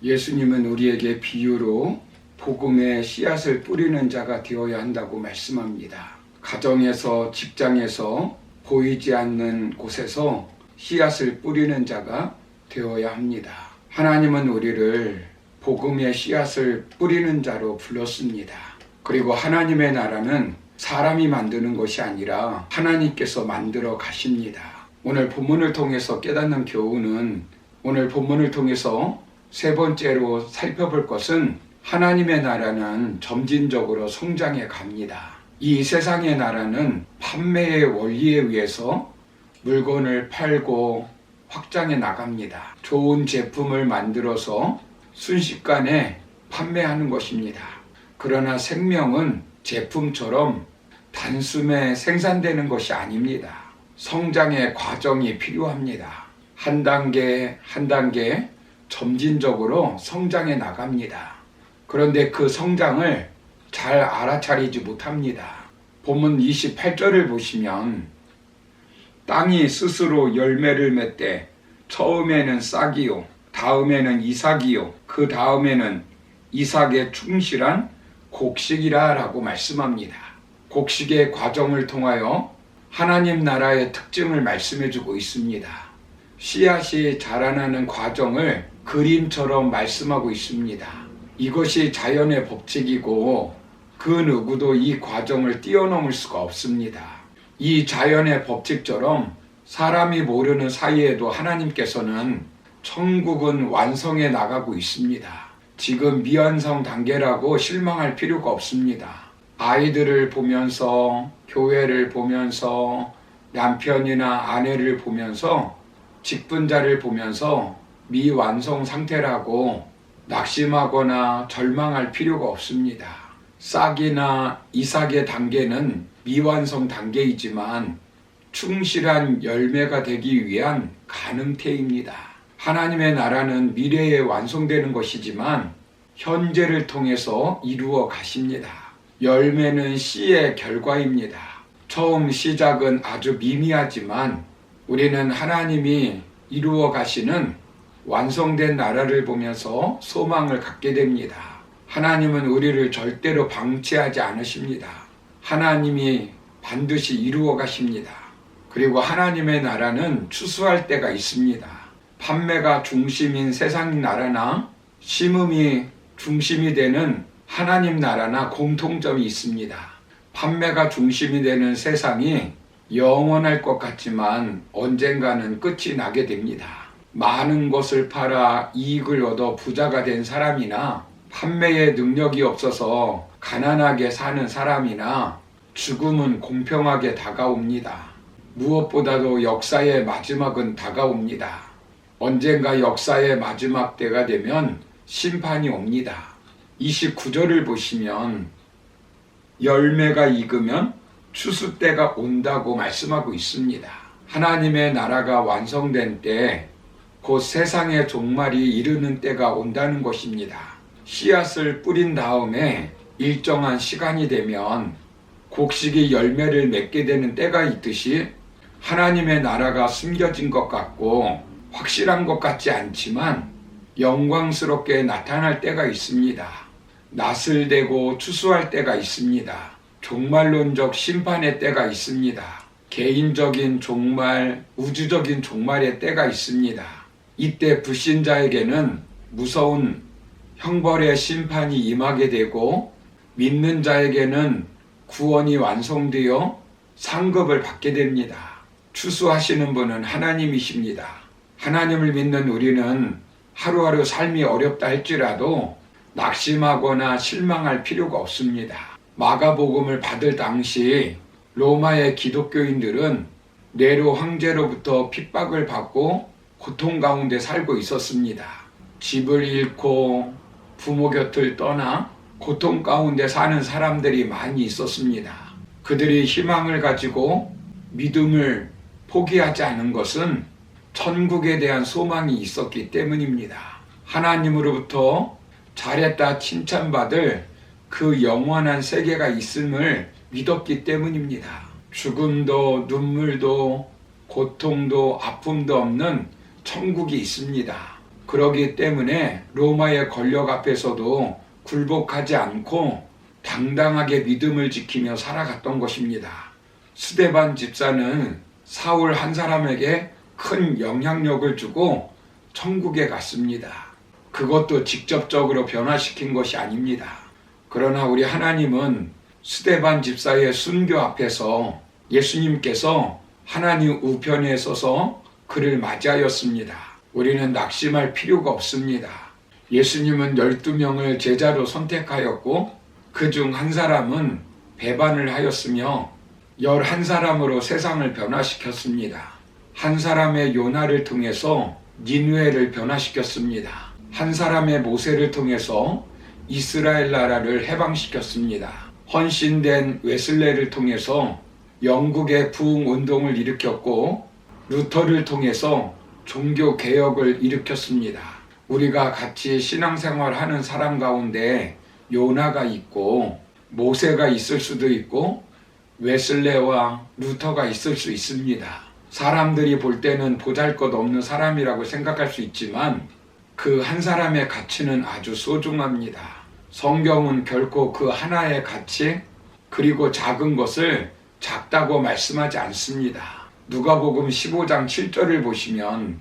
예수님은 우리에게 비유로 복음의 씨앗을 뿌리는 자가 되어야 한다고 말씀합니다. 가정에서, 직장에서, 보이지 않는 곳에서 씨앗을 뿌리는 자가 되어야 합니다. 하나님은 우리를 복음의 씨앗을 뿌리는 자로 불렀습니다. 그리고 하나님의 나라는 사람이 만드는 것이 아니라 하나님께서 만들어 가십니다. 오늘 본문을 통해서 깨닫는 교훈은, 오늘 본문을 통해서 세 번째로 살펴볼 것은 하나님의 나라는 점진적으로 성장해 갑니다. 이 세상의 나라는 판매의 원리에 의해서 물건을 팔고 확장해 나갑니다. 좋은 제품을 만들어서 순식간에 판매하는 것입니다. 그러나 생명은 제품처럼 단숨에 생산되는 것이 아닙니다. 성장의 과정이 필요합니다. 한 단계 한 단계 점진적으로 성장해 나갑니다. 그런데 그 성장을 잘 알아차리지 못합니다. 본문 28절을 보시면 땅이 스스로 열매를 맺되 처음에는 싹이요, 다음에는 이삭이요, 그 다음에는 이삭에 충실한 곡식이라 라고 말씀합니다. 곡식의 과정을 통하여 하나님 나라의 특징을 말씀해주고 있습니다. 씨앗이 자라나는 과정을 그림처럼 말씀하고 있습니다. 이것이 자연의 법칙이고 그 누구도 이 과정을 뛰어넘을 수가 없습니다. 이 자연의 법칙처럼 사람이 모르는 사이에도 하나님께서는 천국은 완성해 나가고 있습니다. 지금 미완성 단계라고 실망할 필요가 없습니다. 아이들을 보면서, 교회를 보면서, 남편이나 아내를 보면서, 직분자를 보면서 미완성 상태라고 낙심하거나 절망할 필요가 없습니다. 싹이나 이삭의 단계는 미완성 단계이지만 충실한 열매가 되기 위한 가능태입니다. 하나님의 나라는 미래에 완성되는 것이지만 현재를 통해서 이루어 가십니다. 열매는 씨의 결과입니다. 처음 시작은 아주 미미하지만 우리는 하나님이 이루어 가시는 완성된 나라를 보면서 소망을 갖게 됩니다. 하나님은 우리를 절대로 방치하지 않으십니다. 하나님이 반드시 이루어 가십니다. 그리고 하나님의 나라는 추수할 때가 있습니다. 판매가 중심인 세상 나라나 심음이 중심이 되는 하나님 나라나 공통점이 있습니다. 판매가 중심이 되는 세상이 영원할 것 같지만 언젠가는 끝이 나게 됩니다. 많은 것을 팔아 이익을 얻어 부자가 된 사람이나 판매에 능력이 없어서 가난하게 사는 사람이나 죽음은 공평하게 다가옵니다. 무엇보다도 역사의 마지막은 다가옵니다. 언젠가 역사의 마지막 때가 되면 심판이 옵니다. 29절을 보시면 열매가 익으면 추수 때가 온다고 말씀하고 있습니다. 하나님의 나라가 완성된 때 곧 세상의 종말이 이르는 때가 온다는 것입니다. 씨앗을 뿌린 다음에 일정한 시간이 되면 곡식이 열매를 맺게 되는 때가 있듯이 하나님의 나라가 숨겨진 것 같고 확실한 것 같지 않지만 영광스럽게 나타날 때가 있습니다. 낫을 대고 추수할 때가 있습니다. 종말론적 심판의 때가 있습니다. 개인적인 종말, 우주적인 종말의 때가 있습니다. 이때 불신자에게는 무서운 형벌의 심판이 임하게 되고 믿는 자에게는 구원이 완성되어 상급을 받게 됩니다. 추수하시는 분은 하나님이십니다. 하나님을 믿는 우리는 하루하루 삶이 어렵다 할지라도 낙심하거나 실망할 필요가 없습니다. 마가복음을 받을 당시 로마의 기독교인들은 네로 황제로부터 핍박을 받고 고통 가운데 살고 있었습니다. 집을 잃고 부모 곁을 떠나 고통 가운데 사는 사람들이 많이 있었습니다. 그들이 희망을 가지고 믿음을 포기하지 않은 것은 천국에 대한 소망이 있었기 때문입니다. 하나님으로부터 잘했다 칭찬받을 그 영원한 세계가 있음을 믿었기 때문입니다. 죽음도 눈물도 고통도 아픔도 없는 천국이 있습니다. 그러기 때문에 로마의 권력 앞에서도 굴복하지 않고 당당하게 믿음을 지키며 살아갔던 것입니다. 스데반 집사는 사울 한 사람에게 큰 영향력을 주고 천국에 갔습니다. 그것도 직접적으로 변화시킨 것이 아닙니다. 그러나 우리 하나님은 스데반 집사의 순교 앞에서 예수님께서 하나님 우편에 서서 그를 맞이하였습니다. 우리는 낙심할 필요가 없습니다. 예수님은 12명을 제자로 선택하였고 그 중 한 사람은 배반을 하였으며 11사람으로 세상을 변화시켰습니다. 한 사람의 요나를 통해서 니느웨를 변화시켰습니다. 한 사람의 모세를 통해서 이스라엘 나라를 해방시켰습니다. 헌신된 웨슬레를 통해서 영국의 부흥 운동을 일으켰고 루터를 통해서 종교 개혁을 일으켰습니다. 우리가 같이 신앙생활하는 사람 가운데 요나가 있고 모세가 있을 수도 있고 웨슬레와 루터가 있을 수 있습니다. 사람들이 볼 때는 보잘것없는 사람이라고 생각할 수 있지만 그 한 사람의 가치는 아주 소중합니다. 성경은 결코 그 하나의 가치 그리고 작은 것을 작다고 말씀하지 않습니다. 누가복음 15장 7절을 보시면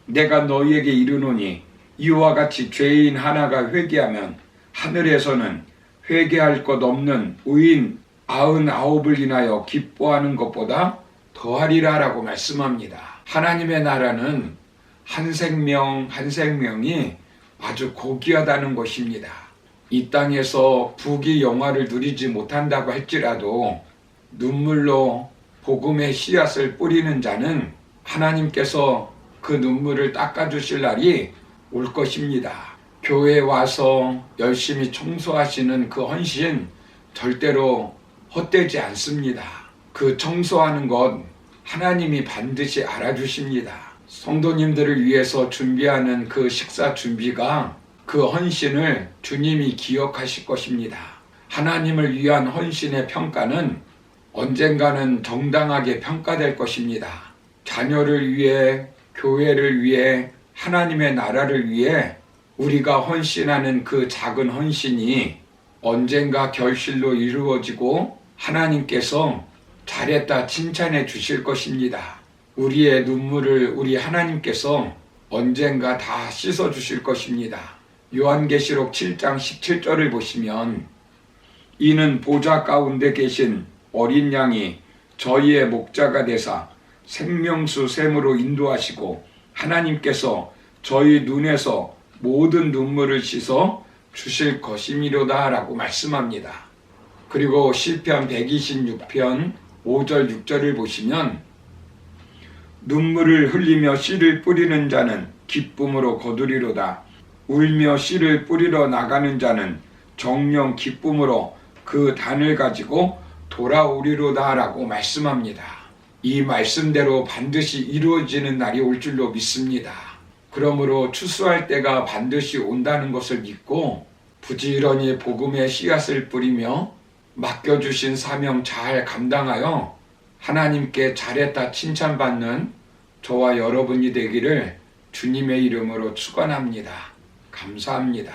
내가 너희에게 이르노니 이와 같이 죄인 하나가 회개하면 하늘에서는 회개할 것 없는 의인 99을 인하여 기뻐하는 것보다 더하리라 라고 말씀합니다. 하나님의 나라는 한 생명 한 생명이 아주 고귀하다는 것입니다. 이 땅에서 부귀 영화를 누리지 못한다고 할지라도 눈물로 복음의 씨앗을 뿌리는 자는 하나님께서 그 눈물을 닦아주실 날이 올 것입니다. 교회에 와서 열심히 청소하시는 그 헌신 절대로 헛되지 않습니다. 그 청소하는 것 하나님이 반드시 알아주십니다. 성도님들을 위해서 준비하는 그 식사 준비가 그 헌신을 주님이 기억하실 것입니다. 하나님을 위한 헌신의 평가는 언젠가는 정당하게 평가될 것입니다. 자녀를 위해, 교회를 위해, 하나님의 나라를 위해 우리가 헌신하는 그 작은 헌신이 언젠가 결실로 이루어지고 하나님께서 잘했다 칭찬해 주실 것입니다. 우리의 눈물을 우리 하나님께서 언젠가 다 씻어 주실 것입니다. 요한계시록 7장 17절을 보시면 이는 보좌 가운데 계신 어린 양이 저희의 목자가 되사 생명수 샘으로 인도하시고 하나님께서 저희 눈에서 모든 눈물을 씻어 주실 것이미로다 라고 말씀합니다. 그리고 시편 126편 5절 6절을 보시면 눈물을 흘리며 씨를 뿌리는 자는 기쁨으로 거두리로다. 울며 씨를 뿌리러 나가는 자는 정령 기쁨으로 그 단을 가지고 돌아오리로다 라고 말씀합니다. 이 말씀대로 반드시 이루어지는 날이 올 줄로 믿습니다. 그러므로 추수할 때가 반드시 온다는 것을 믿고 부지런히 복음의 씨앗을 뿌리며 맡겨주신 사명 잘 감당하여 하나님께 잘했다 칭찬받는 저와 여러분이 되기를 주님의 이름으로 축원합니다. 감사합니다.